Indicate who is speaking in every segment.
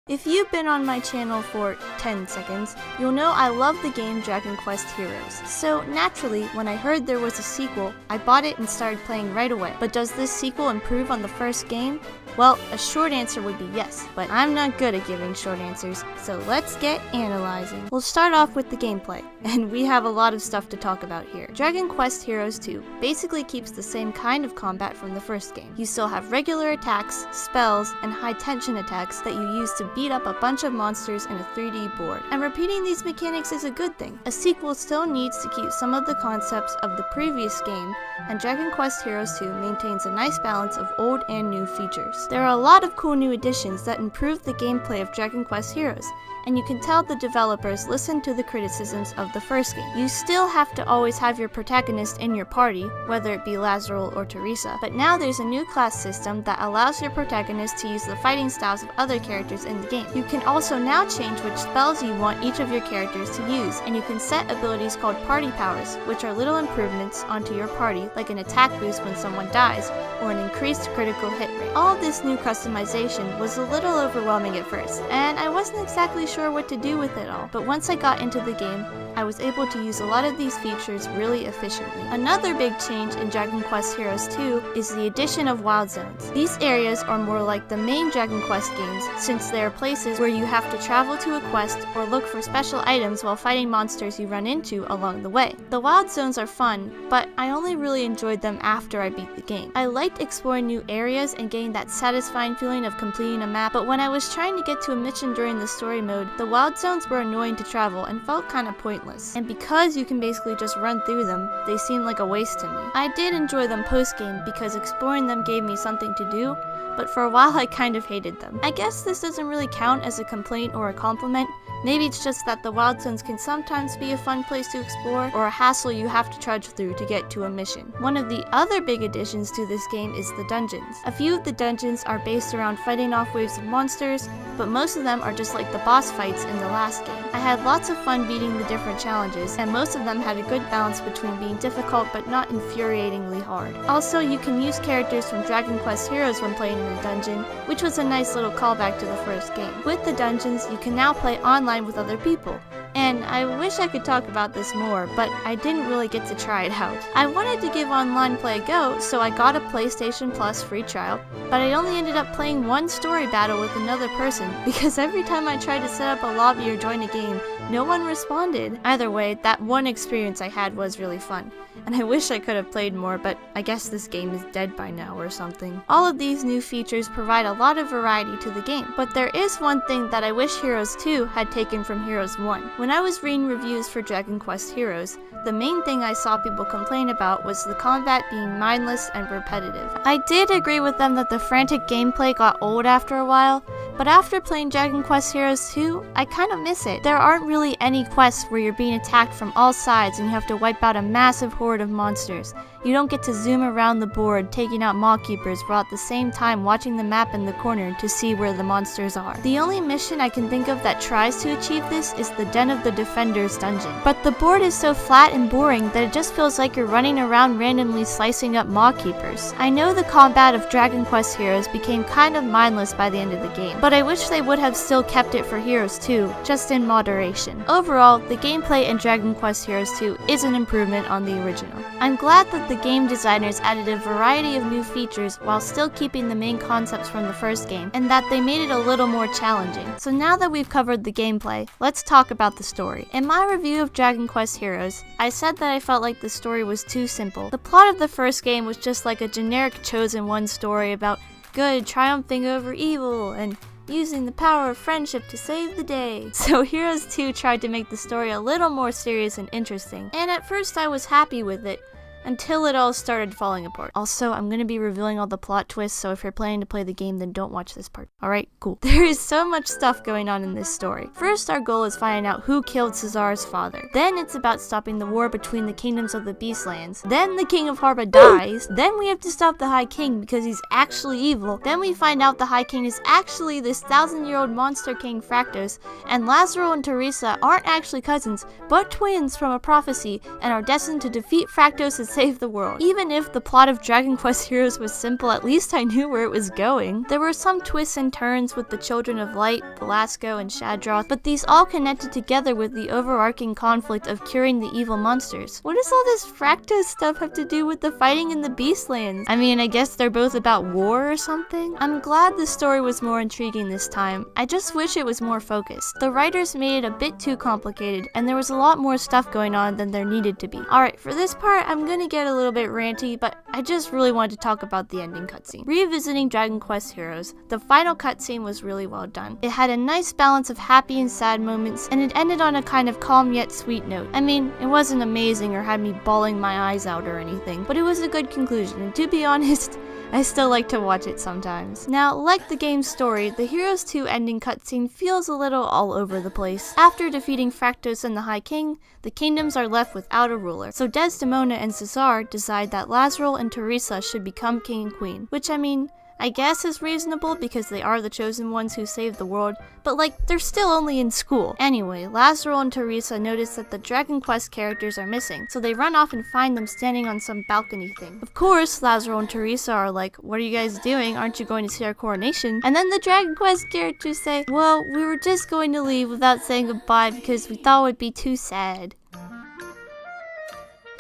Speaker 1: If you've been on my channel for 10 seconds, you'll know I love the game Dragon Quest Heroes. So naturally, when I heard there was a sequel, I bought it and started playing right away. But does this sequel improve on the first game? Well, a short answer would be yes, but I'm not good at giving short answers, so let's get analyzing. We'll start off with the gameplay, and we have a lot of stuff to talk about here. Dragon Quest Heroes 2 basically keeps the same kind of combat from the first game. You still have regular attacks, spells, and high tension attacks that you use to beat up a bunch of monsters in a 3D board. And repeating these mechanics is a good thing. A sequel still needs to keep some of the concepts of the previous game, and Dragon Quest Heroes 2 maintains a nice balance of old and new features. There are a lot of cool new additions that improve the gameplay of Dragon Quest Heroes, and you can tell the developers listened to the criticisms of the first game. You still have to always have your protagonist in your party, whether it be Lazarel or Teresa, but now there's a new class system that allows your protagonist to use the fighting styles of other characters in the game. You can also now change which spells you want each of your characters to use, and you can set abilities called party powers, which are little improvements onto your party, like an attack boost when someone dies, or an increased critical hit rate. All of this new customization was a little overwhelming at first, and I wasn't exactly sure what to do with it all, but once I got into the game, I was able to use a lot of these features really efficiently. Another big change in Dragon Quest Heroes 2 is the addition of wild zones. These areas are more like the main Dragon Quest games, since they are places where you have to travel to a quest or look for special items while fighting monsters you run into along the way. The wild zones are fun, but I only really enjoyed them after I beat the game. I liked exploring new areas and getting that satisfying feeling of completing a map, but when I was trying to get to a mission during the story mode, the wild zones were annoying to travel and felt kinda pointless. And because you can basically just run through them, they seemed like a waste to me. I did enjoy them post-game because exploring them gave me something to do, but for a while I kind of hated them. I guess this doesn't really count as a complaint or a compliment. Maybe it's just that the wild zones can sometimes be a fun place to explore, or a hassle you have to trudge through to get to a mission. One of the other big additions to this game is the dungeons. A few of the dungeons are based around fighting off waves of monsters, but most of them are just like the boss fights in the last game. I had lots of fun beating the different challenges, and most of them had a good balance between being difficult but not infuriatingly hard. Also, you can use characters from Dragon Quest Heroes when playing in a dungeon, which was a nice little callback to the first game. With the dungeons, you can now play online with other people. And I wish I could talk about this more, but I didn't really get to try it out. I wanted to give online play a go, so I got a PlayStation Plus free trial, but I only ended up playing one story battle with another person, because every time I tried to set up a lobby or join a game, no one responded. Either way, that one experience I had was really fun, and I wish I could have played more, but I guess this game is dead by now or something. All of these new features provide a lot of variety to the game, but there is one thing that I wish Heroes 2 had taken from Heroes 1. When I was reading reviews for Dragon Quest Heroes, the main thing I saw people complain about was the combat being mindless and repetitive. I did agree with them that the frantic gameplay got old after a while, but after playing Dragon Quest Heroes 2, I kinda miss it. There aren't really any quests where you're being attacked from all sides and you have to wipe out a massive horde of monsters. You don't get to zoom around the board taking out Maw Keepers while at the same time watching the map in the corner to see where the monsters are. The only mission I can think of that tries to achieve this is the Den of the Defenders dungeon. But the board is so flat and boring that it just feels like you're running around randomly slicing up Maw Keepers. I know the combat of Dragon Quest Heroes became kind of mindless by the end of the game, but I wish they would have still kept it for Heroes 2, just in moderation. Overall, the gameplay in Dragon Quest Heroes 2 is an improvement on the original. I'm glad that the game designers added a variety of new features while still keeping the main concepts from the first game, and that they made it a little more challenging. So now that we've covered the gameplay, let's talk about the story. In my review of Dragon Quest Heroes, I said that I felt like the story was too simple. The plot of the first game was just like a generic Chosen One story about good triumphing over evil and using the power of friendship to save the day. So Heroes 2 tried to make the story a little more serious and interesting, and at first I was happy with it, until it all started falling apart. Also, I'm gonna be revealing all the plot twists, so if you're planning to play the game, then don't watch this part. Alright, cool. There is so much stuff going on in this story. First, our goal is finding out who killed Cesar's father. Then it's about stopping the war between the kingdoms of the Beastlands. Then the King of Harba dies. Then we have to stop the High King because he's actually evil. Then we find out the High King is actually this 1,000-year-old monster king Fractos, and Lazarel and Teresa aren't actually cousins, but twins from a prophecy, and are destined to defeat Fractos' save the world. Even if the plot of Dragon Quest Heroes was simple, at least I knew where it was going. There were some twists and turns with the Children of Light, Velasco, and Shadroth, but these all connected together with the overarching conflict of curing the evil monsters. What does all this Fractus stuff have to do with the fighting in the Beastlands? I mean, I guess they're both about war or something? I'm glad the story was more intriguing this time. I just wish it was more focused. The writers made it a bit too complicated, and there was a lot more stuff going on than there needed to be. Alright, for this part, I'm gonna get a little bit ranty, but I just really wanted to talk about the ending cutscene. Revisiting Dragon Quest Heroes, the final cutscene was really well done. It had a nice balance of happy and sad moments, and it ended on a kind of calm yet sweet note. I mean, it wasn't amazing or had me bawling my eyes out or anything, but it was a good conclusion, and to be honest, I still like to watch it sometimes. Now, like the game's story, the Heroes 2 ending cutscene feels a little all over the place. After defeating Fractus and the High King, the kingdoms are left without a ruler. So Desdemona and Cesar decide that Lazarel and Teresa should become king and queen, which I mean, I guess is reasonable because they are the chosen ones who saved the world, but like, they're still only in school. Anyway, Lazarel and Teresa notice that the Dragon Quest characters are missing, so they run off and find them standing on some balcony thing. Of course, Lazarel and Teresa are like, what are you guys doing? Aren't you going to see our coronation? And then the Dragon Quest characters say, well, we were just going to leave without saying goodbye because we thought it would be too sad.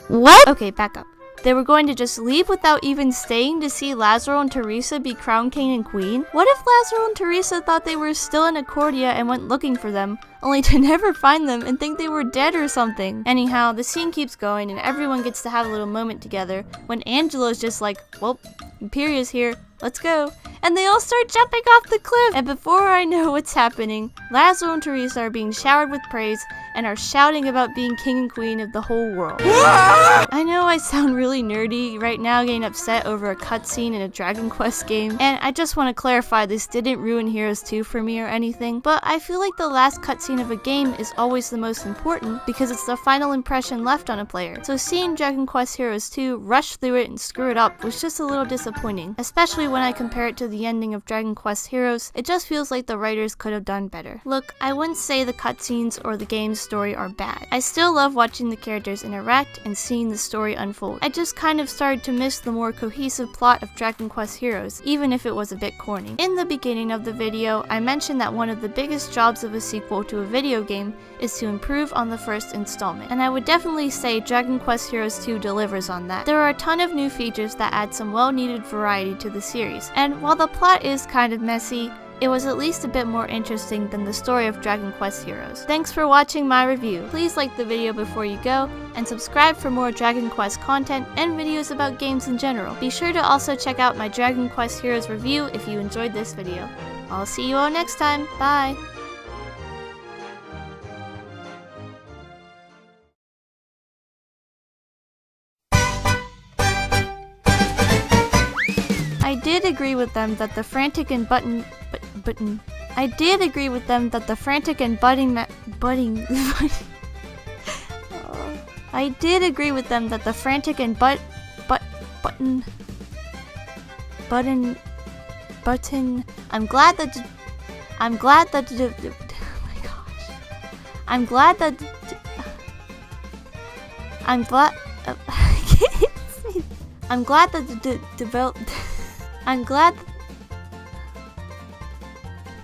Speaker 1: What? Okay, back up. They were going to just leave without even staying to see Lazarel and Teresa be crowned king and queen? What if Lazarel and Teresa thought they were still in Accordia and went looking for them, only to never find them and think they were dead or something? Anyhow, the scene keeps going and everyone gets to have a little moment together when Angelo's just like, well, Imperia's here, let's go. And they all start jumping off the cliff. And before I know what's happening, Lazarel and Teresa are being showered with praise and are shouting about being king and queen of the whole world. I know I sound really nerdy right now, getting upset over a cutscene in a Dragon Quest game, and I just want to clarify this didn't ruin Heroes 2 for me or anything, but I feel like the last cutscene of a game is always the most important because it's the final impression left on a player. So seeing Dragon Quest Heroes 2 rush through it and screw it up was just a little disappointing, especially when I compare it to the ending of Dragon Quest Heroes. It just feels like the writers could have done better. Look, I wouldn't say the cutscenes or the game's story are bad. I still love watching the characters interact and seeing the story unfold. I just kind of started to miss the more cohesive plot of Dragon Quest Heroes, even if it was a bit corny. In the beginning of the video, I mentioned that one of the biggest jobs of a sequel to a video game is to improve on the first installment, and I would definitely say Dragon Quest Heroes 2 delivers on that. There are a ton of new features that add some well-needed variety to the series, and while the plot is kind of messy, it was at least a bit more interesting than the story of Dragon Quest Heroes. Thanks for watching my review. Please like the video before you go, and subscribe for more Dragon Quest content and videos about games in general. Be sure to also check out my Dragon Quest Heroes review if you enjoyed this video. I'll see you all next time. Bye! I did agree with them that the frantic and I did agree with them that the frantic and I did agree with them that the frantic and button. I'm glad that oh my gosh. I'm glad that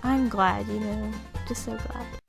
Speaker 1: I'm glad, you know, just so glad.